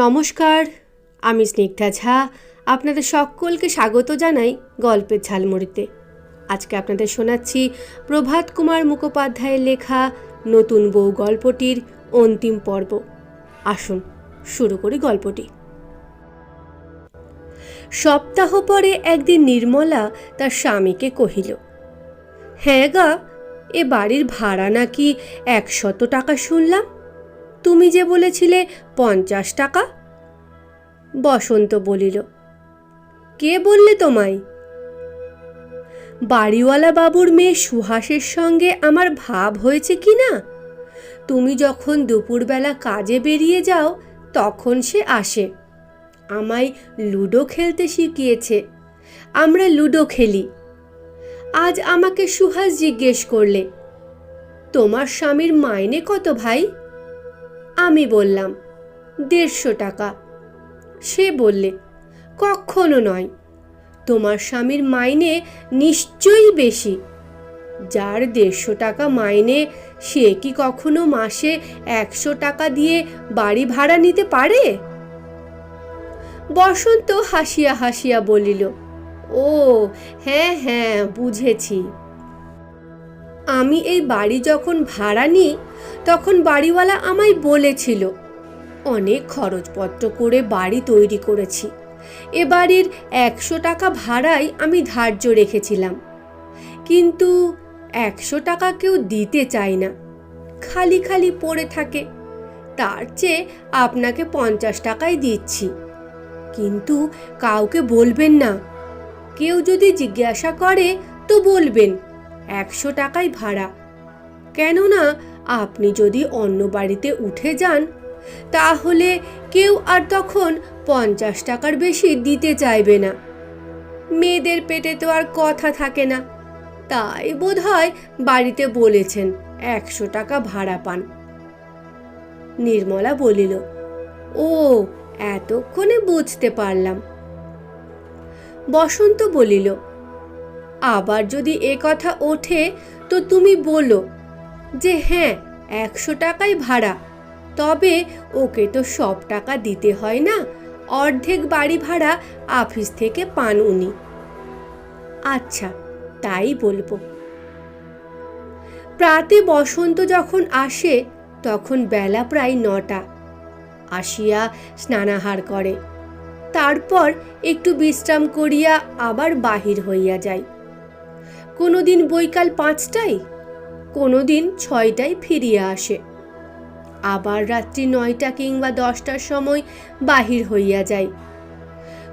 নমস্কার, আমি স্নিগ্ধা ঝা। আপনাদের সকলকে স্বাগত জানাই গল্পের ঝালমুড়িতে। আজকে আপনাদের শোনাচ্ছি প্রভাত কুমার মুখোপাধ্যায়ের লেখা নতুন বউ গল্পটির অন্তিম পর্ব। আসুন শুরু করি গল্পটি। সপ্তাহ পরে একদিন নির্মলা তার স্বামীকে কহিল, হ্যাঁ গা, এ বাড়ির ভাড়া নাকি 100 টাকা শুনলাম। তুমি যে বলেছিলে 50 টাকা। বসন্ত বলিল, কে বললে তোমায়? বাড়িওয়ালা বাবুর মেয়ে সুহাসের সঙ্গে আমার ভাব হয়েছে কি না? তুমি যখন দুপুরবেলা কাজে বেরিয়ে যাও তখন সে আসে। আমায় লুডো খেলতে শিখিয়েছে। আমরা লুডো খেলি। আজ আমাকে সুহাস জিজ্ঞেস করলে, তোমার স্বামীর মাইনে কত ভাই? আমি বললাম 150 টাকা। সে বললে, কখনো নয়, তোমার স্বামীর মাইনে নিশ্চয়ই বেশি। যার 150 টাকা মাইনে সে কি কখনো মাসে 100 টাকা দিয়ে বাড়ি ভাড়া নিতে পারে? বসন্ত হাসিয়া হাসিয়া বলিল, ও হ্যাঁ হ্যাঁ, বুঝেছি। আমি এই বাড়ি যখন ভাড়া নিই তখন বাড়িওয়ালা আমায় বলেছিল, অনেক খরচপত্র করে বাড়ি তৈরি করেছি। এ বাড়ির 100 টাকা ভাড়াই আমি ধার্য রেখেছিলাম। কিন্তু 100 টাকা কেউ দিতে চায় না, খালি খালি পড়ে থাকে। তার চেয়ে আপনাকে 50 টাকাই দিচ্ছি। কিন্তু কাউকে বলবেন না। কেউ যদি জিজ্ঞাসা করে তো বলবেন 100 টাকাই ভাড়া। কেননা আপনি যদি অন্য বাড়িতে উঠে যান তাহলে কেউ আর তখন 50 টাকার বেশি দিতে চাইবে না। মেয়েদের পেটে তো আর কথা থাকে না। তাই বোধহয় বাড়িতে বলেছেন 100 টাকা ভাড়া পান। নির্মলা বলিল, ও এতক্ষণে বুঝতে পারলাম। বসন্ত বলিল, আবার যদি এ কথা ওঠে তো তুমি বলো যে হ্যাঁ 100 টাকাই ভাড়া, তবে ওকে তো সব টাকা দিতে হয় না, অর্ধেক বাড়ি ভাড়া অফিস থেকে পান উনি। আচ্ছা, তাই বলবো। প্রাতে বসন্ত যখন আসে তখন বেলা প্রায় 9টা। আসিয়া স্নানাহার করে, তারপর একটু বিশ্রাম করিয়া আবার বাহির হইয়া যায়। কোনোদিন বৈকাল 5টায়, কোনোদিন 6টায় ফিরিয়া আসে। আবার রাত্রি 9টা কিংবা 10টার সময় বাহির হইয়া যায়।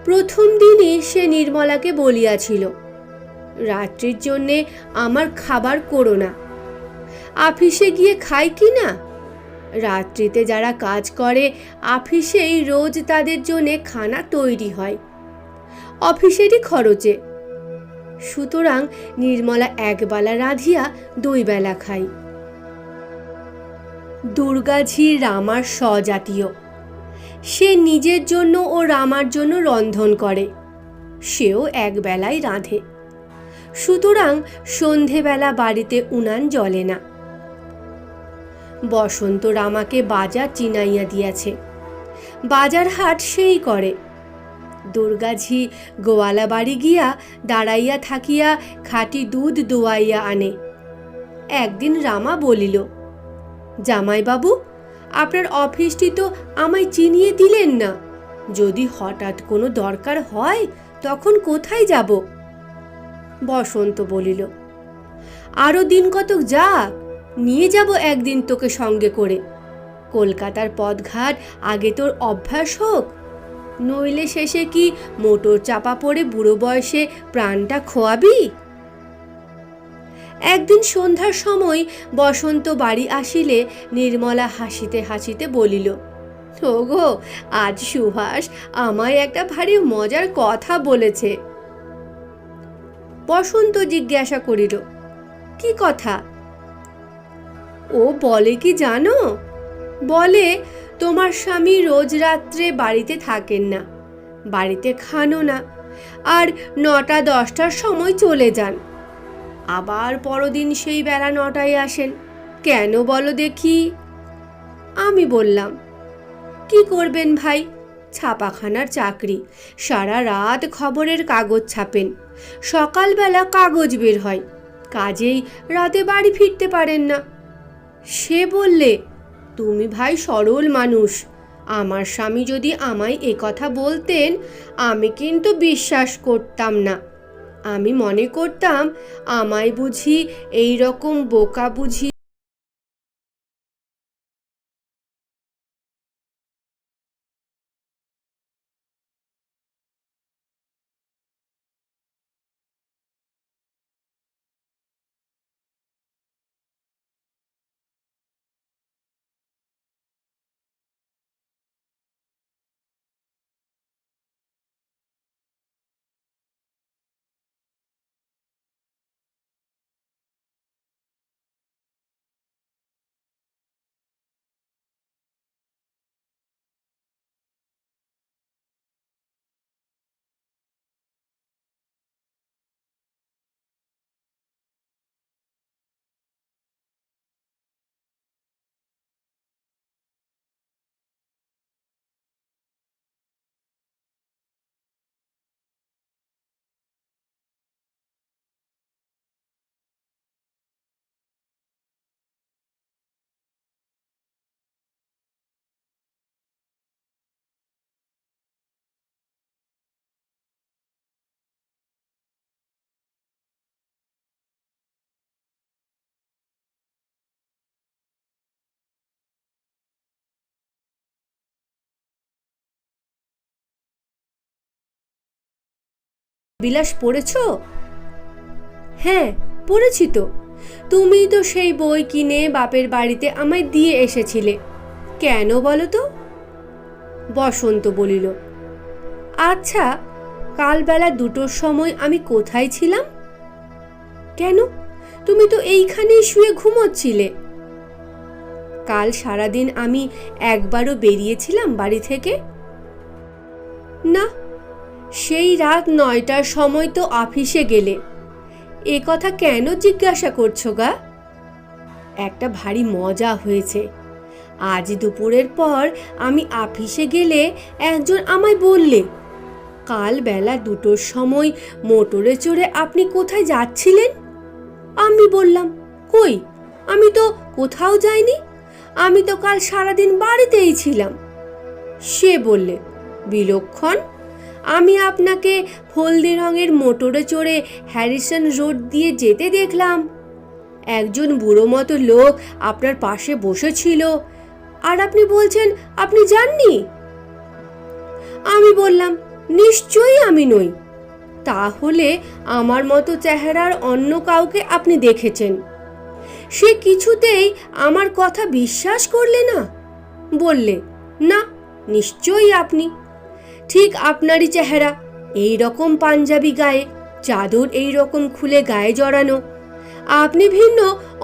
প্রথম দিনই সে নির্মলাকে বলিয়াছিল, রাত্রির জন্যে আমার খাবার করো না। অফিসে গিয়ে খাই কি না? রাত্রিতে যারা কাজ করে অফিসেই রোজ তাদের জন্যে খানা তৈরি হয়, অফিসেরই খরচে। সুতরাং নির্মলা একবেলা রাঁধিয়া 2 বেলা খায়। দুর্গাঝি রামার স্বজাতীয়। সে নিজের জন্য ও রামার জন্য রন্ধন করে, সেও একবেলাই রাঁধে। সুতরাং সন্ধেবেলা বাড়িতে উনান জ্বলে না। বসন্ত রামাকে বাজার চিনাইয়া দিয়াছে, বাজার হাট সেই করে। দুর্গাঝি গোয়ালা বাড়ি গিয়া দাঁড়াইয়া থাকিয়া খাঁটি দুধ দোয়াইয়া আনে। একদিন রামা বলিল, জামাইবাবু, আপনার অফিসটি তো আমায় চিনিয়ে দিলেন না। যদি হঠাৎ কোনো দরকার হয় তখন কোথায় যাব? বসন্ত বলিল, আরো দিন কতক যাক, নিয়ে যাব একদিন তোকে সঙ্গে করে। কলকাতার পথঘাট আগে তোর অভ্যাস হোক, নইলে শেষে কি মোটর চাপা পড়ে বুড়ো বয়সে প্রাণটা খোয়াবি? একদিন সন্ধ্যার সময় বসন্ত বাড়ি আসিলে নির্মলা হাসিতে হাসিতে বলিল, ওগো, আজ সুহাস আমায় একটা ভারী মজার কথা বলেছে। বসন্ত জিজ্ঞাসা করিল, কি কথা? ও বলে কি জানো? বলে তোমার স্বামী রোজ রাত্রে বাড়িতে থাকেন না, বাড়িতে খানো না, আর 9টা 10টার সময় চলে যান। আবার পরদিন সেই বেলা 9টায় আসেন। কেন বলো দেখি? আমি বললাম, কি করবেন ভাই, ছাপাখানার চাকরি, সারা রাত খবরের কাগজ ছাপেন, সকালবেলা কাগজ বের হয়, কাজেই রাতে বাড়ি ফিরতে পারেন না। সে বললে, তুমি ভাই সরল মানুষ, আমার স্বামী যদি আমায় এ কথা বলতেন আমি কিন্তু বিশ্বাস করতাম না। আমি মনে করতাম আমায় বুঝি এই রকম বোকা বুঝি। বিলাস পড়েছ? হ্যাঁ, পড়েছি তো। তুমি তো সেই বই কিনে বাপের বাড়িতে আমায় দিয়ে এসেছিলে, কেন বলো তো? বসন্ত বলিল, আচ্ছা, কাল বেলা 2টোর সময় আমি কোথায় ছিলাম? কেন, তুমি তো এইখানেই শুয়ে ঘুমোচ্ছিলে। কাল সারাদিন আমি একবারও বেরিয়েছিলাম বাড়ি থেকে? না, সেই রাত 9টার সময় তো অফিসে গেলে। এ কথা কেন জিজ্ঞাসা করছো গা? একটা ভারী মজা হয়েছে। আজ দুপুরের পর আমি অফিসে গেলে একজন আমায় বললে, কাল বেলা 2টোর সময় মোটরে চড়ে আপনি কোথায় যাচ্ছিলেন? আমি বললাম, কই, আমি তো কোথাও যাইনি, আমি তো কাল সারাদিন বাড়িতেই ছিলাম। সে বললে, বিলক্ষণ, আমি আপনাকে হলদে রঙের মোটরে চড়ে হ্যারিসন রোড দিয়ে যেতে দেখলাম। একজন বুড়ো মতো লোক আপনার পাশে বসেছিল, আর আপনি বলছেন আপনি যাননি। আমি বললাম, নিশ্চয়ই আমি নই। তাহলে আমার মতো চেহারার অন্য কাউকে আপনি দেখেছেন। সে কিছুতেই আমার কথা বিশ্বাস করলে না, বললে, না, নিশ্চয়ই আপনি, ঠিক আপনারই চেহারা, এই রকম পাঞ্জাবি গায়ে, চাদর এই রকম খুলে গায়ে জড়ানো, আপনি ভিন্ন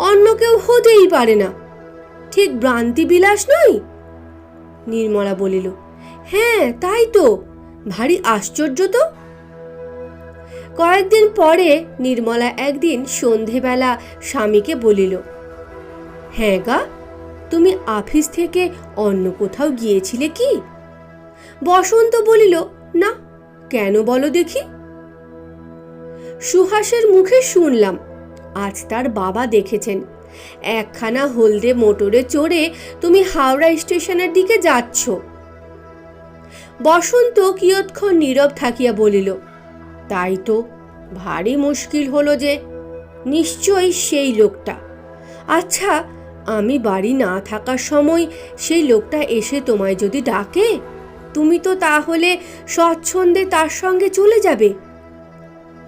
অন্য কেউ হতেই পারে না। ঠিক ভ্রান্তি বিলাস নয়? নির্মলা বলিল, হ্যাঁ তাই তো, ভারী আশ্চর্য তো। কয়েকদিন পরে নির্মলা একদিন সন্ধেবেলা স্বামীকে বলিল, হ্যাঁ গা, তুমি অফিস থেকে অন্য কোথাও গিয়েছিলে কি? বসন্ত বলিল, না, কেন বলো দেখি। সুহাসের মুখে শুনলাম আজ তার বাবা দেখেছেন একখানা হলদে মোটরে চড়ে তুমি হাওড়া স্টেশনের দিকে যাচ্ছ। বসন্ত কিয়ৎক্ষণ নীরব থাকিয়া বলিল, তাই তো, ভারী মুশকিল হলো যে, নিশ্চয়ই সেই লোকটা। আচ্ছা, আমি বাড়ি না থাকার সময় সেই লোকটা এসে তোমায় যদি ডাকে, তুমি তো তাহলে স্বচ্ছন্দে তার সঙ্গে চলে যাবে।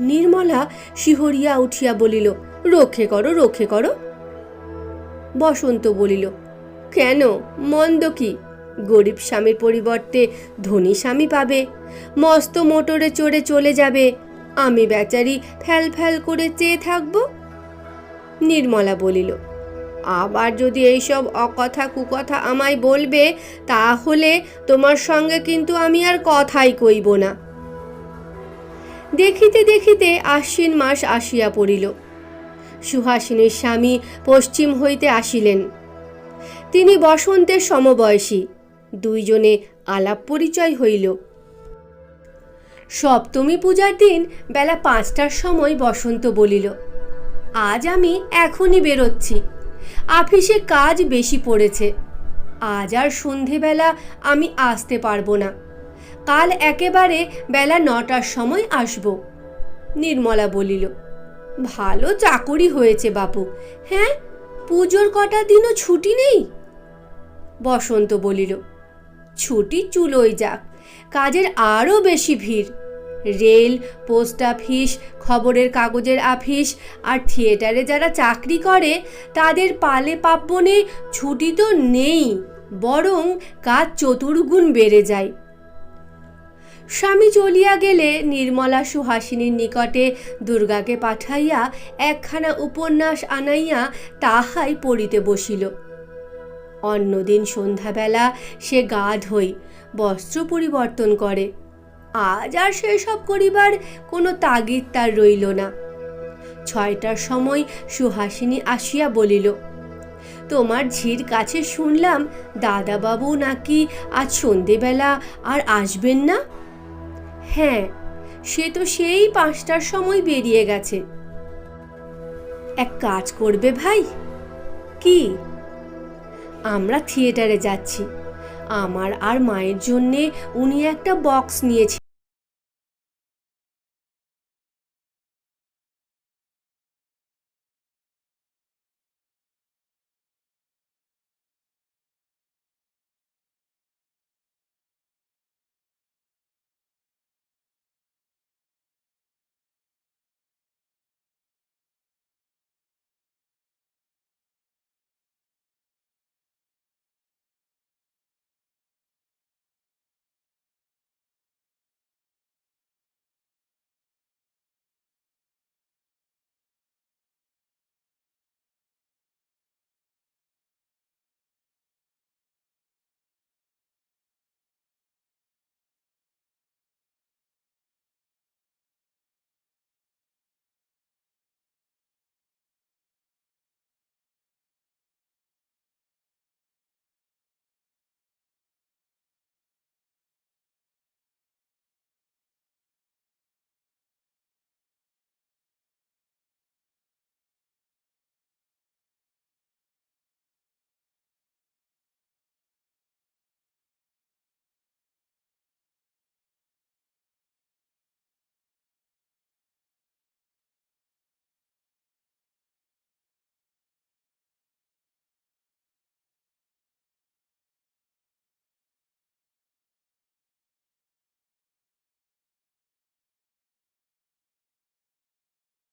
নির্মলা শিহরিয়া উঠিয়া বলিল, রক্ষে করো, রক্ষে করো। বসন্ত বলিল, কেন, মন্দ কি? গরিব স্বামীর পরিবর্তে ধনী স্বামী পাবে, মস্ত মোটরে চড়ে চলে যাবে, আমি বেচারি ফ্যাল ফ্যাল করে চেয়ে থাকব। নির্মলা বলিল, আবার যদি এইসব অকথা কুকথা আমায় বলবে, তাহলে তোমার সঙ্গে কিন্তু আমি আর কথাই কইব না। দেখিতে দেখিতে আশ্বিন মাস আসিয়া পড়িল। সুহাসিনীর স্বামী পশ্চিম হইতে আসিলেন। তিনি বসন্তের সমবয়সী, দুইজনে আলাপ পরিচয় হইল। সপ্তমী পূজার দিন বেলা 5টার সময় বসন্ত বলিল, আজ আমি এখনই বেরোচ্ছি, আফিসে কাজ বেশি পড়েছে, আজ আর সন্ধেবেলা আমি আসতে পারবো না, কাল একেবারে বেলা 9টার সময় আসব। নির্মলা বলিল, ভালো চাকরি হয়েছে বাপু। হ্যাঁ, পুজোর কটা দিনও ছুটি নেই? বসন্ত বলিল, ছুটি চুলোই যাক, কাজের আরও বেশি ভিড়। রেল, পোস্ট অফিস, খবরের কাগজের অফিস আর থিয়েটারে যারা চাকরি করে তাদের পালে পার্বণে ছুটি তো নেই, বরং কাজ চতুর্গুণ বেড়ে যায়। স্বামী চলিয়া গেলে নির্মলা সুহাসিনীর নিকটে দুর্গাকে পাঠাইয়া একখানা উপন্যাস আনাইয়া তাহাই পড়িতে বসিল। অন্যদিন সন্ধ্যাবেলা সে গা ধোয়, বস্ত্র পরিবর্তন করে। আজ আর সেসব করিবার কোনো তাগিদ তার রইল না। 6টার সময় সুহাসিনী আসিয়া বলিল, তোমার ঝির কাছে শুনলাম দাদাবাবু নাকি আজ সন্ধেবেলা আর আসবেন না? হ্যাঁ, সে তো সেই 5টার সময় বেরিয়ে গেছে। এক কাজ করবে ভাই? কি? আমরা থিয়েটারে যাচ্ছি, আমার আর মায়ের জন্যে উনি একটা বক্স নিয়েছি।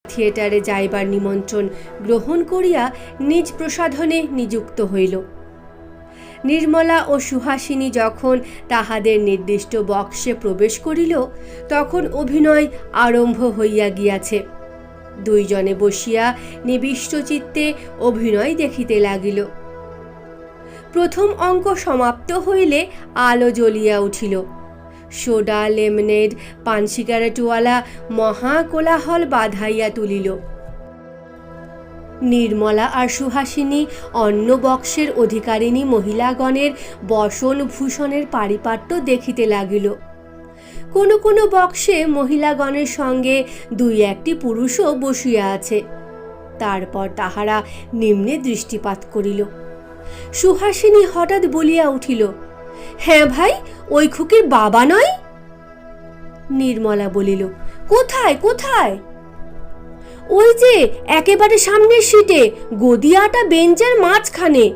থিয়েটারে যাইবার নিমন্ত্রণ গ্রহণ করিয়া নিজ প্রসাধনে নিযুক্ত হইল। নির্মলা ও সুহাসিনী যখন তাহাদের নির্দিষ্ট বক্সে প্রবেশ করিল, তখন অভিনয় আরম্ভ হইয়া গিয়াছে। দুইজনে বসিয়া নিবিষ্ট চিত্তে অভিনয় দেখিতে লাগিল। প্রথম অঙ্ক সমাপ্ত হইলে আলো জ্বলিয়া উঠিল। সোডা, লেমনেড, পান সিগারেটওয়ালা মহা কোলাহল বাধাইয়া তুলিল। নির্মলা আর সুহাসিনী অন্য বক্সের অধিকারিণী মহিলাগণের বসন ভূষণের পারিপাট্য দেখিতে লাগিল। কোনো কোনো বক্সে মহিলাগণের সঙ্গে 2-1টি পুরুষও বসিয়া আছে। তারপর তাহারা নিম্নে দৃষ্টিপাত করিল। সুহাসিনী হঠাৎ বলিয়া উঠিল, হ্যাঁ ভাই, ওই খুকির বাবা নয়? নির্মলা বলিল, কোথায় কোথায়? ওই যে একেবারে সামনের সিটে, গদিয়াটা বেঞ্চের মাঝখানে।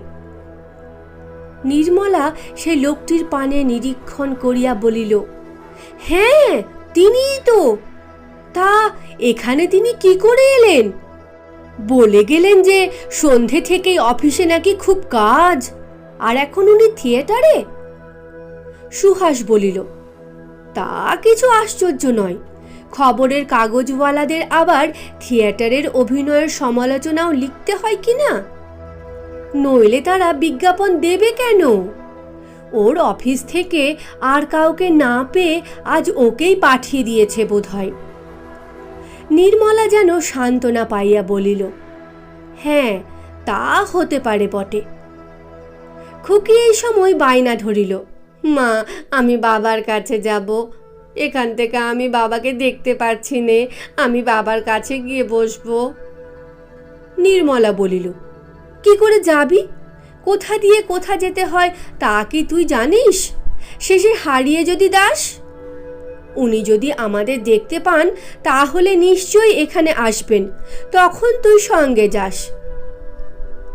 নির্মলা সেই লোকটির পানে নিরীক্ষণ করিয়া বলিল, হ্যাঁ তিনিই তো। তা এখানে তিনি কি করে এলেন? বলে গেলেন যে সন্ধে থেকেই অফিসে নাকি খুব কাজ, আর এখন উনি থিয়েটারে। সুহাস বলিল, তা কিছু আশ্চর্য নয়, খবরের কাগজওয়ালাদের আবার থিয়েটারের অভিনয়ের সমালোচনাও লিখতে হয় কি না? নইলে তারা বিজ্ঞাপন দেবে কেন? ওর অফিস থেকে আর কাউকে না পেয়ে আজ ওকেই পাঠিয়ে দিয়েছে বোধহয়। নির্মলা যেন সান্ত্বনা পাইয়া বলিল, হ্যাঁ তা হতে পারে বটে। খুকি এই সময় বায়না ধরিল, মা, আমি বাবার কাছে যাব। এখান থেকে আমি বাবাকে দেখতে পাচ্ছি নে, আমি বাবার কাছে গিয়ে বসবো। নির্মলা বলিল, কি করে যাবি? কোথা দিয়ে কোথা যেতে হয় তা কি তুই জানিস? শেষে হারিয়ে যদি দাস? উনি যদি আমাদের দেখতে পান তাহলে নিশ্চয়ই এখানে আসবেন, তখন তুই সঙ্গে যাস।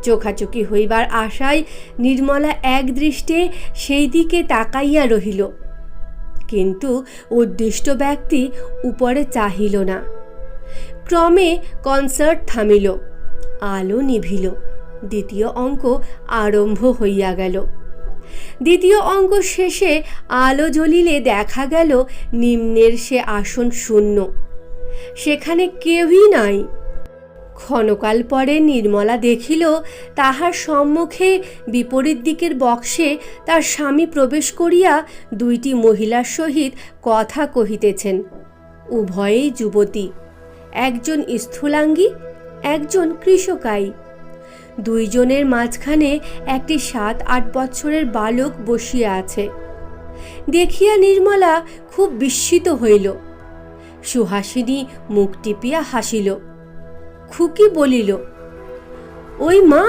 চোখাচোখি হইবার আশায় নির্মলা একদৃষ্টে সেই দিকে তাকাইয়া রহিল, কিন্তু উদ্দিষ্ট ব্যক্তি উপরে চাহিল না। ক্রমে কনসার্ট থামিল, আলো নিভিল, দ্বিতীয় অঙ্ক আরম্ভ হইয়া গেল। দ্বিতীয় অঙ্ক শেষে আলো জ্বলিলে দেখা গেল নিম্নের সে আসন শূন্য, সেখানে কেউই নাই। ক্ষণকাল পরে নির্মলা দেখিল তাহার সম্মুখে বিপরীত দিকের বক্সে তার স্বামী প্রবেশ করিয়া দুইটি মহিলার সহিত কথা কহিতেছেন। উভয়েই যুবতী, একজন স্থূলাঙ্গী, একজন কৃশকায়ী। দুইজনের মাঝখানে একটি 7-8 বৎসরের বালক বসিয়া আছে। দেখিয়া নির্মলা খুব বিস্মিত হইল। সুহাসিনী মুখ টিপিয়া হাসিল। খুকি বলিল, ওই মা,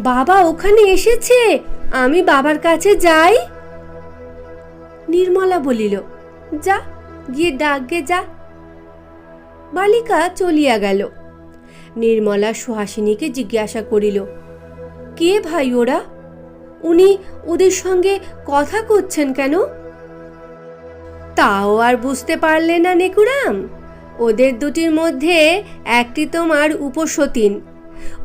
বাবা ওখানে এসেছে, আমি বাবার কাছে যাই। নির্মলা বলিল, যা, গিয়ে ডাকগে যা। বালিকা চলিয়া গেল। নির্মলা সুহাসিনীকে জিজ্ঞাসা করিল, কে ভাই ওরা? উনি ওদের সঙ্গে কথা করছেন কেন? তাও আর বুঝতে পারলে না নেকুরাম? ওদের দুটির মধ্যে একটি তোমার উপসতীন।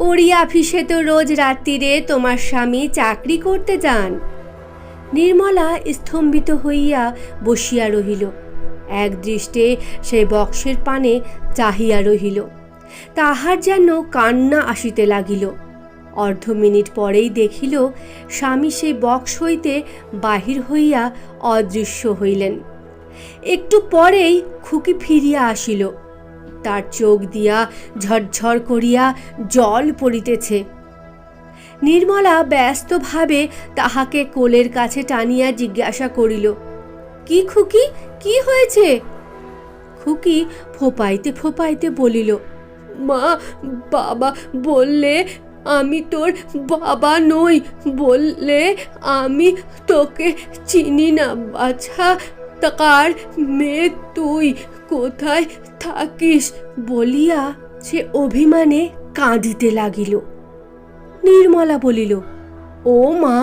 ওরই আফিসে তো রোজ রাত্রিরে তোমার স্বামী চাকরি করতে যান। নির্মলা স্তম্ভিত হইয়া বসিয়া রহিল, একদৃষ্টে সে বক্সের পানে চাহিয়া রহিল। তাহার যেন কান্না আসিতে লাগিল। অর্ধ মিনিট পরেই দেখিল স্বামী সেই বক্স হইতে বাহির হইয়া অদৃশ্য হইলেন। একটু পরেই খুকি ফিরিয়া আসিল। তার চোখ দিয়া ঝরঝর করিয়া জল পড়িতেছে। নির্মলা ব্যস্তভাবে তাহাকে কোলের কাছে টানিয়া জিজ্ঞাসা করিল, কি খুকি, কি হয়েছে? খুকি ফোপাইতে ফোপাইতে বলিল, মা, বাবা বললে আমি তোর বাবা নই, বললে আমি তোকে চিনি না বাছা, কার মেয়ে তুই, কোথায় থাকিস বলিয়া সে অভিমানে কাঁদিতে লাগিল। নির্মলা বলিল, ও মা,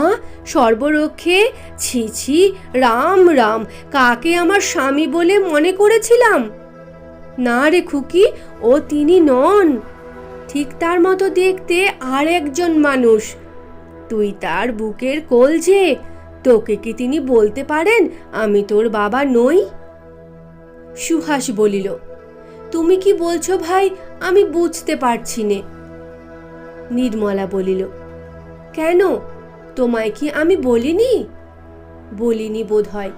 সর্বরক্ষে, ছি ছি, রাম রাম, কাকে আমার স্বামী বলে মনে করেছিলাম? না রে খুকি, ও তিনি নন। ঠিক তার মতো দেখতে আর একজন মানুষ। তুই তার বুকের কলজে, তোকে কি তিনি বলতে পারেন আমি তোর বাবা নই? সুহাস বলিল, তুমি কি বলছো ভাই, আমি বুঝতে পারছি নে। নির্মলা বলিল, কেন, তোমায় কি আমি বলিনি? বলিনি বোধ হয়।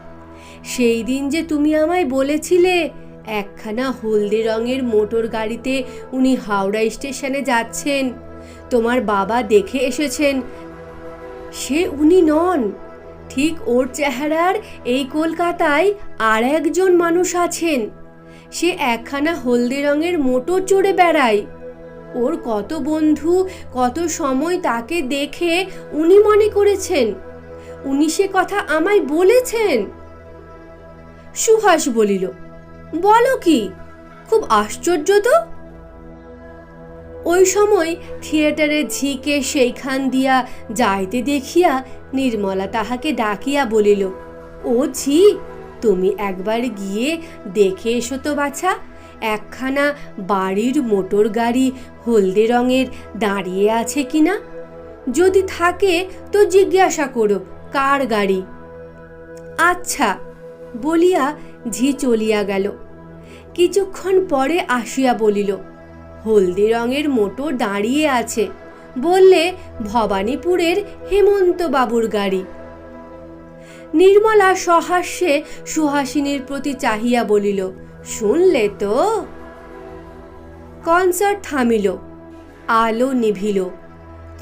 সেই দিন যে তুমি আমায় বলেছিলে একখানা হলদে রঙের মোটর গাড়িতে উনি হাওড়া স্টেশনে যাচ্ছেন, তোমার বাবা দেখে এসেছেন, সে উনি নন। ঠিক ওর চেহারার এই কলকাতায় আর একজন মানুষ আছেন। সে একখানা হলদে রঙের মোটর চড়ে বেড়ায়। ওর কত বন্ধু কত সময় তাকে দেখে উনি মনে করেছেন। উনি সে কথা আমায় বলেছেন। সুহাস বলিল, বলো কি, খুব আশ্চর্য তো। ওই সময় থিয়েটারে ঝিকে সেইখান দিয়া যাইতে দেখিয়া নির্মলা তাহাকে ডাকিয়া বলিল, ও ঝি, তুমি একবার গিয়ে দেখে এসো তো বাছা, একখানা বাড়ির মোটর গাড়ি হলদে রঙের দাঁড়িয়ে আছে কিনা। যদি থাকে তো জিজ্ঞাসা করো কার গাড়ি। আচ্ছা বলিয়া ঝি চলিয়া গেল। কিছুক্ষণ পরে আসিয়া বলিল, হলদে রঙের মোটর দাঁড়িয়ে আছে, বললে ভবানীপুরের হেমন্ত বাবুর গাড়ি। নির্মলা সহাস্যে সুহাসিনীর প্রতি চাহিয়া বলিল, শুনলে তো। কনসার্ট থামিল, আলো নিভিল,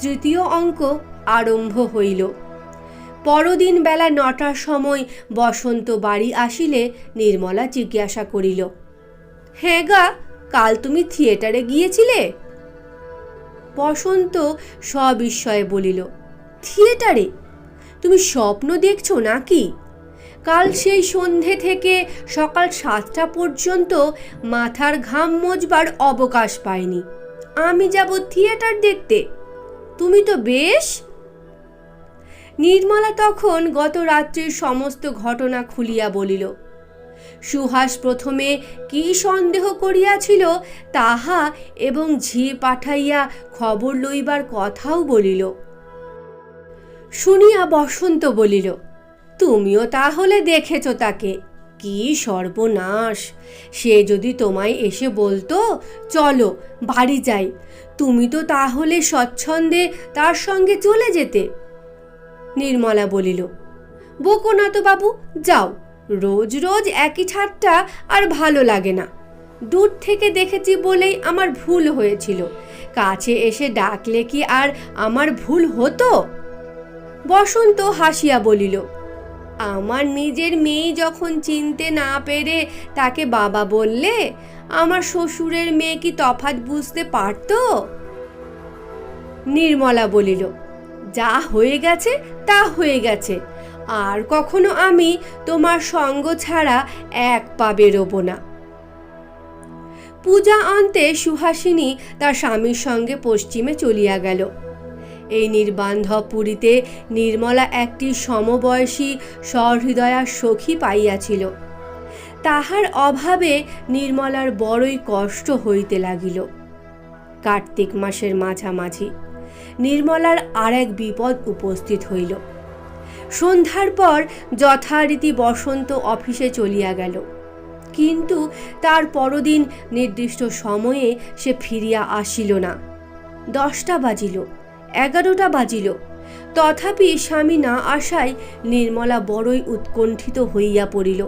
তৃতীয় অঙ্ক আরম্ভ হইল। পরদিন বেলা 9টার সময় বসন্ত বাড়ি আসিলে নির্মলা জিজ্ঞাসা করিল, হ্যাঁ গা, কাল তুমি থিয়েটারে গিয়েছিলে? বসন্ত সবিস্ময়ে বলিল, থিয়েটারে? তুমি স্বপ্ন দেখছো নাকি? কাল সেই সন্ধে থেকে সকাল 7টা পর্যন্ত মাথার ঘাম মোছবার অবকাশ পাইনি। আমি যাব থিয়েটার দেখতে? তুমি তো বেশ। নির্মলা তখন গত রাত্রির সমস্ত ঘটনা খুলিয়া বলিল। সুহাস প্রথমে কি সন্দেহ করিয়াছিল তাহা এবং ঝি পাঠাইয়া খবর লইবার কথাও বলিল। শুনিয়া বসন্ত বলিল, তুমিও তাহলে দেখেছ তাকে? কি সর্বনাশ! সে যদি তোমায় এসে বলতো চলো বাড়ি যাই, তুমি তো তাহলে স্বচ্ছন্দে তার সঙ্গে চলে যেতে। নির্মলা বলিল, বকো না তো বাবু, যাও। রোজ রোজ একই ঠাট্টা আর ভালো লাগে না। দূর থেকে দেখেছি বলেই আমার ভুল হয়েছিল, কাছে এসে ডাকলে কি আর আমার ভুল হতো? বসন্ত হাসিয়া বলিল, আমার নিজের মেয়ে যখন চিনতে না পেরে তাকে বাবা বললে, আমার শ্বশুরের মেয়ে কি তফাৎ বুঝতে পারত? নির্মলা বলিল, যা হয়ে গেছে তা হয়ে গেছে, আর কখনো আমি তোমার সঙ্গ ছাড়া এক পা বেরোবো না। পূজা অন্তে সুহাসিনী তার স্বামীর সঙ্গে পশ্চিমে চলিয়া গেল। এই নির্বান্ধব পুরীতে নির্মলা একটি সমবয়সী সহৃদয়া সখী পাইয়াছিল। তাহার অভাবে নির্মলার বড়ই কষ্ট হইতে লাগিল। কার্তিক মাসের মাঝামাঝি নির্মলার আর এক বিপদ উপস্থিত হইল। সন্ধ্যার পর যথারীতি বসন্ত অফিসে চলিয়া গেল, কিন্তু তার পরদিন নির্দিষ্ট সময়ে সে ফিরিয়া আসিল না। 10টা বাজিল, 11টা বাজিল, তথাপি স্বামী না আসায় নির্মলা বড়ই উৎকণ্ঠিত হইয়া পড়িল।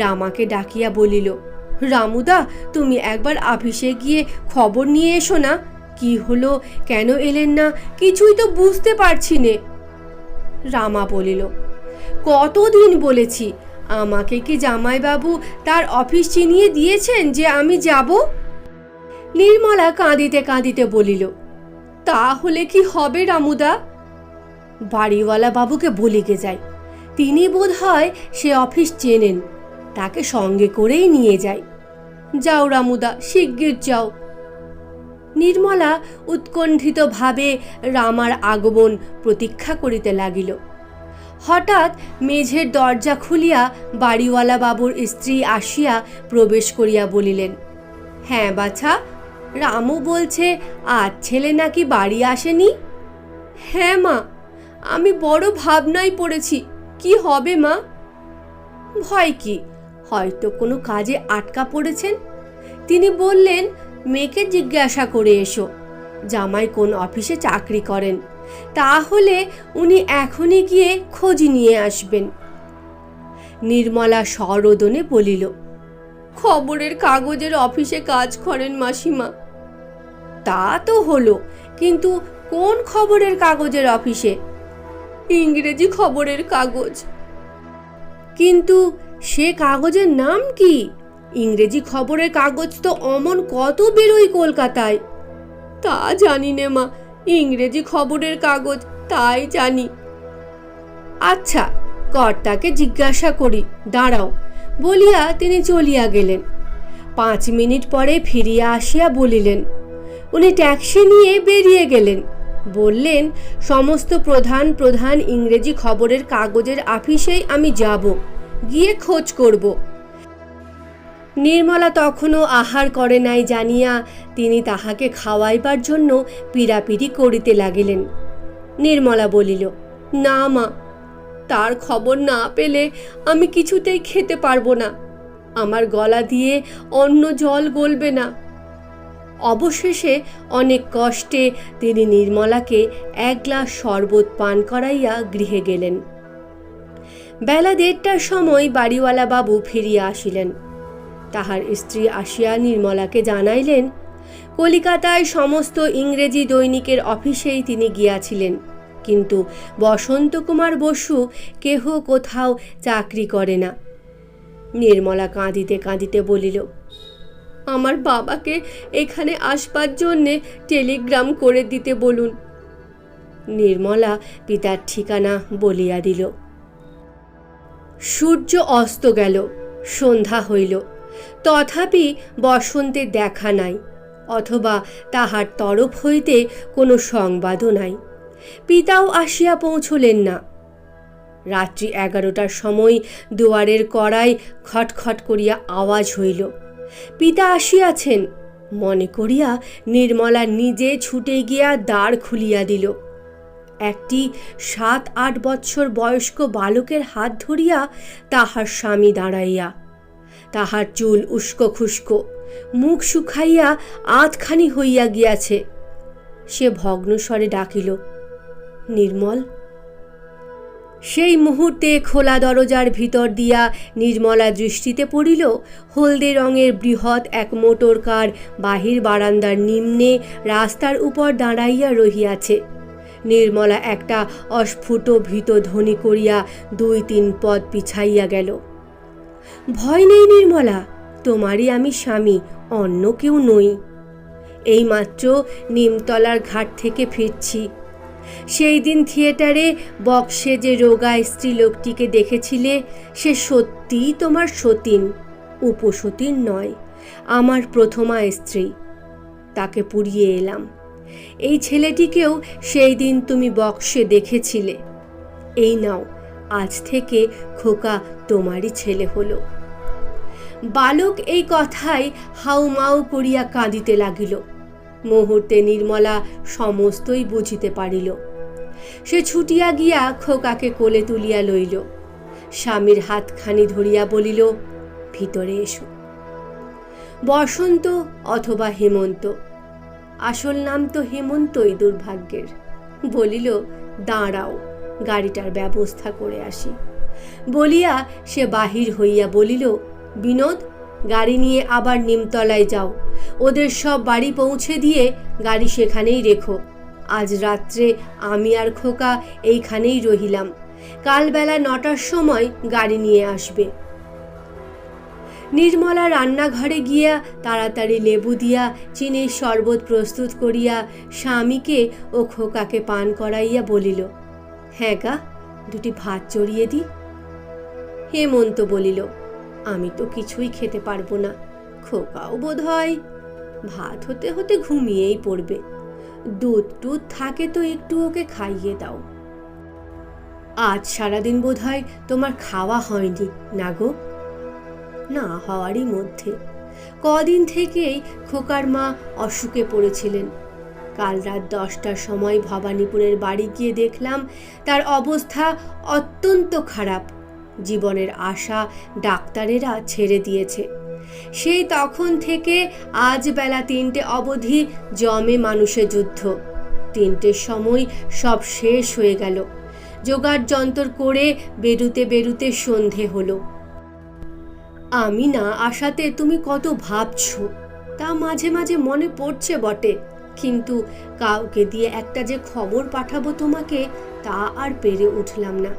রামাকে ডাকিয়া বলিল, রামুদা, তুমি একবার অফিসে গিয়ে খবর নিয়ে এসো না। কি হলো, কেন এলেন না, কিছুই তো বুঝতে পারছি নে। রামা বলিল, কতদিন বলেছি, আমাকে কি জামাইবাবু তার অফিস চিনিয়ে দিয়েছেন যে আমি যাব? নির্মলা কাঁদিতে কাঁদিতে বলিল, তাহলে কি হবে রামুদা? বাড়িওয়ালা বাবুকে বলিগে যাই, তিনি বোধ হয় সে অফিস চেনেন, তাকে সঙ্গে করেই নিয়ে যাই। যাও রামুদা, শিগগির যাও। নির্মলা উৎকণ্ঠিতভাবে রামার আগমন প্রতীক্ষা করিতে লাগিল। হঠাৎ মেঝের দরজা খুলিয়া বাড়িওয়ালা বাবুর স্ত্রী আসিয়া প্রবেশ করিয়া বলিলেন, হ্যাঁ বাছা, রামু বলছে আজ ছেলে নাকি বাড়ি আসেনি। হ্যাঁ মা, আমি বড় ভাবনায় পড়েছি, কি হবে মা? ভয় কি, হয়তো কোনো কাজে আটকা পড়েছেন। তিনি বললেন, মেয়েকে জিজ্ঞাসা করে এসো জামাই কোন অফিসে চাকরি করেন, তাহলে উনি এখনই গিয়ে খোঁজ নিয়ে আসবেন। নির্মলা সরোদনে বলিল, খবরের কাগজের অফিসে কাজ করেন মাসিমা। তা তো হলো, কিন্তু কোন খবরের কাগজের অফিসে? ইংরেজি খবরের কাগজ। কিন্তু সে কাগজের নাম কি? ইংরেজি খবরের কাগজ তো অমন কত বেরোয় কলকাতায়। তা জানি নে মা, ইংরেজি খবরের কাগজ তাই জানি। আচ্ছা, কর্তাকে জিজ্ঞাসা করি, দাঁড়াও বলিয়া তিনি চলিয়া গেলেন। 5 মিনিট পরে ফিরিয়া আসিয়া বলিলেন, উনি ট্যাক্সি নিয়ে বেরিয়ে গেলেন। বললেন, সমস্ত প্রধান প্রধান ইংরেজি খবরের কাগজের অফিসেই আমি যাব, গিয়ে খোঁজ করব। নির্মলা তখনও আহার করে নাই জানিয়া তিনি তাহাকে খাওয়াইবার জন্য পীড়াপিড়ি করিতে লাগিলেন। নির্মলা বলিল, না মা, তার খবর না পেলে আমি কিছুতেই খেতে পারবো না, আমার গলা দিয়ে অন্য জল গলবে না। অবশেষে অনেক কষ্টে তিনি নির্মলাকে 1 গ্লাস শরবত পান করাইয়া গৃহে গেলেন। বেলা 1:30টার সময় বাড়িওয়ালা বাবু ফিরিয়া আসিলেন। তাহার স্ত্রী আসিয়া নির্মলাকে জানাইলেন, কলিকাতায় সমস্ত ইংরেজি দৈনিকের অফিসেই তিনি গিয়াছিলেন, কিন্তু বসন্ত কুমার বসু কেহ কোথাও চাকরি করে না। নির্মলা কাঁদিতে কাঁদিতে বলিল, আমার বাবাকে এখানে আসবার জন্যে টেলিগ্রাম করে দিতে বলুন। নির্মলা পিতার ঠিকানা বলিয়া দিল। সূর্য অস্ত গেল, সন্ধ্যা হইল, তথাপি বসন্তের দেখা নাই, অথবা তাহার তরফ হইতে কোনো সংবাদও নাই। পিতাও আসিয়া পৌঁছলেন না। রাত্রি 11টার সময় দুয়ারের কড়ায় খটখট করিয়া আওয়াজ হইল। পিতা আসিয়াছেন মনে করিয়া নির্মলা নিজে ছুটে গিয়া দ্বার খুলিয়া দিল। একটি 7-8 বৎসর বয়স্ক বালকের হাত ধরিয়া তাহার স্বামী দাঁড়াইয়া। তাহার চুল উস্কো খুস্কো, মুখ শুকাইয়া আধখানি হইয়া গিয়াছে। সে ভগ্নস্বরে ডাকিল, নির্মল। সেই মুহূর্তে খোলা দরজার ভিতর দিয়া নির্মলা দৃষ্টিতে পড়িল হলদে রঙের বৃহৎ এক মোটর কার বাহির বারান্দার নিম্নে রাস্তার উপর দাঁড়াইয়া রহিয়াছে। নির্মলা একটা অস্ফুট ভীত ধ্বনি করিয়া 2-3 পদ পিছাইয়া গেল। ভয় নেই নির্মলা, তোমারই আমি স্বামী, অন্য কেউ নই। এইমাত্র নিমতলার ঘাট থেকে ফিরছি। সেই দিন থিয়েটারে বক্সে যে রোগা স্ত্রীলোকটিকে দেখেছিলে, সে সত্যিই তোমার সতীন, উপসতীন নয়, আমার প্রথমা স্ত্রী। তাকে পুড়িয়ে এলাম। এই ছেলেটিকেও সেই দিন তুমি বক্সে দেখেছিলে। এই নাও, আজ থেকে খোকা তোমারই ছেলে হলো। বালক এই কথায় হাউমাউ করিয়া কাঁদিতে লাগিল। মুহূর্তে নির্মলা সমস্তই বুঝিতে পারিল। সে ছুটিয়া গিয়া খোকাকে কোলে তুলিয়া লইল। স্বামীর হাতখানি ধরিয়া বলিল, ভিতরে এসো। বসন্ত অথবা হেমন্ত, আসল নাম তো হেমন্তই দুর্ভাগ্যের, বলিল, দাঁড়াও, গাড়িটার ব্যবস্থা করে আসি। বলিয়া সে বাহির হইয়া বলিল, বিনোদ, গাড়ি নিয়ে আবার নিমতলায় যাও। ওদের সব বাড়ি পৌঁছে দিয়ে গাড়ি সেখানেই রেখো। আজ রাত্রে আমি আর খোকা এইখানেই রহিলাম। কাল বেলা 9টার সময় গাড়ি নিয়ে আসবে। নির্মলা রান্নাঘরে গিয়া তাড়াতাড়ি লেবু দিয়া চিনির শরবত প্রস্তুত করিয়া স্বামীকে ও খোকাকে পান করাইয়া বলিল, হ্যাঁ গা, 2টি ভাত চড়িয়ে দি। হেমন্ত বলিল, আমি তো কিছুই খেতে পারবো না, খোকাও বোধ হয় ভাত হতে হতে ঘুমিয়েই পড়বে। দুধ টুধ থাকে তো একটু ওকে খাইয়ে দাও। আজ সারাদিন বোধ হয় তোমার খাওয়া হয়নি না গো? না হওয়ারই মধ্যে। কদিন থেকেই খোকার মা অসুখে পড়েছিলেন। কাল রাত 10টার সময় ভবানীপুরের বাড়ি গিয়ে দেখলাম তার অবস্থা অত্যন্ত খারাপ। জীবনের আশা ডাক্তারেরা ছেড়ে দিয়েছে। সেই তখন থেকে আজ বেলা 3টে অবধি জমে মানুষের যুদ্ধ। 3টের সময় সব শেষ হয়ে গেল। জোগাড় যন্তর করে বেরুতে বেরুতে সন্ধে হলো। আমি না আসাতে তুমি কত ভাবছো, তা মাঝে মাঝে মনে পড়ছে বটে, কিন্তু কাউকে দিয়ে একটা যে খবর পাঠাবো তোমাকে, তা আর পেরে উঠলাম না।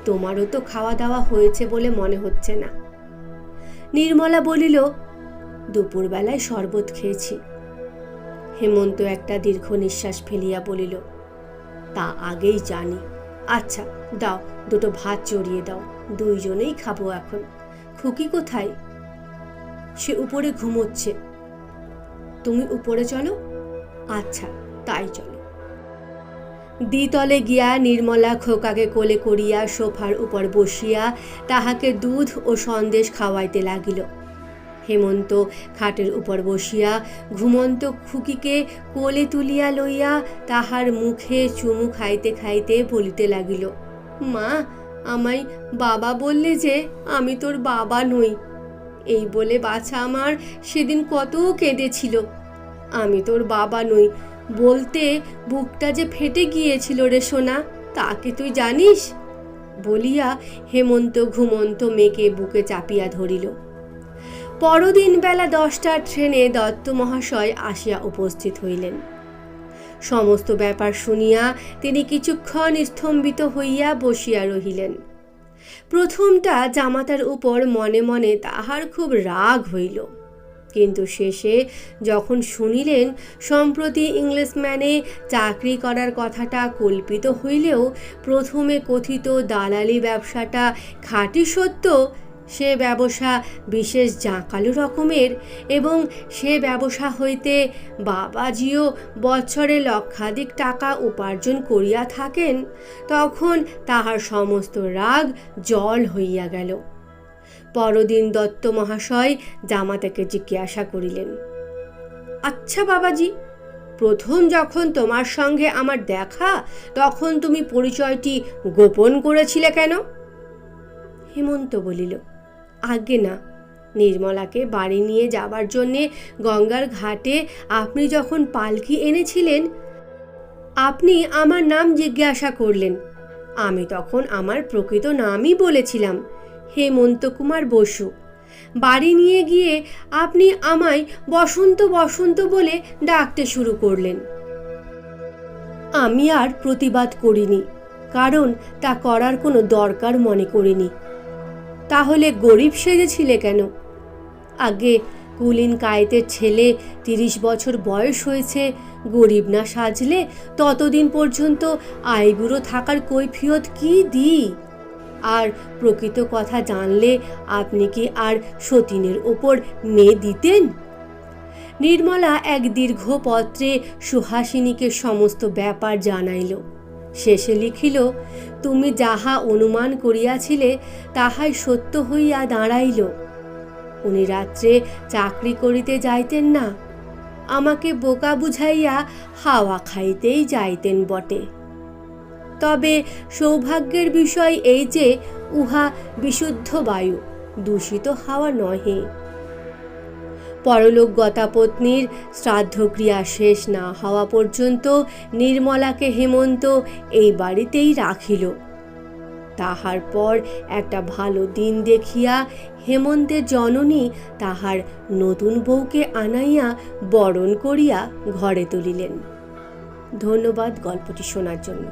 তোমারও তো খাওয়া দাওয়া হয়েছে বলে মনে হচ্ছে না। নির্মলা বলিল, দুপুরবেলায় শরবত খেয়েছি। হেমন্ত একটা দীর্ঘ নিঃশ্বাস ফেলিয়া বলিল, তা আগেই জানি। আচ্ছা দাও, 2টো ভাত চড়িয়ে দাও, 2জনেই খাবো এখন। খুকি কোথায়? সে উপরে ঘুমোচ্ছে। তুমি উপরে চলো। আচ্ছা তাই চলো। দ্বিতলে গিয়া নির্মলা খোকাকে কোলে করিয়া সোফার উপর বসিয়া তাহাকে দুধ ও সন্দেশ খাওয়াইতে লাগিল। হেমন্ত খাটের উপর বসিয়া ঘুমন্ত খুকিকে কোলে তুলিয়া লইয়া তাহার মুখে চুমু খাইতে খাইতে বলিতে লাগিল, মা, আমায় বাবা বললে যে আমি তোর বাবা নই। এই বলে বাছা আমার সেদিন কত কেঁদেছিল। আমি তোর বাবা নই বলতে বুকটা যে ফেটে গিয়েছিল রে সোনা, তাকে তুই জানিস? বলিয়া হেমন্ত ঘুমন্ত মেয়েকে বুকে চাপিয়া ধরিল। পরদিন বেলা 10টার ট্রেনে দত্ত মহাশয় আসিয়া উপস্থিত হইলেন। সমস্ত ব্যাপার শুনিয়া তিনি কিছুক্ষণ স্তম্ভিত হইয়া বসিয়া রহিলেন। প্রথমটা জামাতার উপর মনে মনে তাহার খুব রাগ হইল, কিন্তু শেষে যখন শুনিলেন সম্প্রতি ইংলিশম্যানে চাকরি করার কথাটা কল্পিত হইলেও প্রথমে কথিত দালালি ব্যবসাটা খাঁটি সত্য, সে ব্যবসা বিশেষ জাঁকালো রকমের এবং সে ব্যবসা হইতে বাবাজিও বৎসরে লক্ষাধিক টাকা উপার্জন করিয়া থাকেন, তখন তাহার সমস্ত রাগ জল হইয়া গেল। পরদিন দত্ত মহাশয় জামাতাকে জিজ্ঞাসা করিলেন, আচ্ছা বাবাজি, প্রথম যখন তোমার সঙ্গে আমার দেখা তখন তুমি পরিচয়টি গোপন করেছিলে কেন? হেমন্ত বলিল, আজ্ঞে না, নির্মলাকে বাড়ি নিয়ে যাবার জন্যে গঙ্গার ঘাটে আপনি যখন পালকি এনেছিলেন আপনি আমার নাম জিজ্ঞাসা করলেন। আমি তখন আমার প্রকৃত নামই বলেছিলাম, হেমন্ত কুমার বসু। বাড়ি নিয়ে গিয়ে আপনি আমায় বসন্ত বসন্ত বলে ডাকতে শুরু করলেন। আমি আর প্রতিবাদ করিনি, কারণ তা করার কোনো দরকার মনে করিনি। তাহলে গরিব সেজেছিলে কেন? আগে কুলীন কায়েতের ছেলে, 30 বছর বয়স হয়েছে, গরিব না সাজলে ততদিন পর্যন্ত আইবুড়ো থাকার কৈফিয়ত কি দিই? আর প্রকৃত কথা জানলে আপনি কি আর সতীনের ওপর মেয়ে দিতেন? নির্মলা এক দীর্ঘ পত্রে সুহাসিনীকে সমস্ত ব্যাপার জানাইল। শেষে লিখিল, তুমি যাহা অনুমান করিয়াছিলে তাহাই সত্য হইয়া দাঁড়াইল। উনি রাত্রে চাকরি করিতে যাইতেন না, আমাকে বোকা বুঝাইয়া হাওয়া খাইতেই যাইতেন বটে। তবে সৌভাগ্যের বিষয় এই যে উহা বিশুদ্ধ বায়ু, দূষিত হাওয়া নহে। পরলোকগতা পত্নীর শ্রাদ্ধক্রিয়া শেষ না হওয়া পর্যন্ত নির্মলাকে হেমন্ত এই বাড়িতেই রাখিল। তাহার পর একটা ভালো দিন দেখিয়া হেমন্তের জননী তাহার নতুন বউকে আনাইয়া বরণ করিয়া ঘরে তুলিলেন। ধন্যবাদ গল্পটি শোনার জন্য।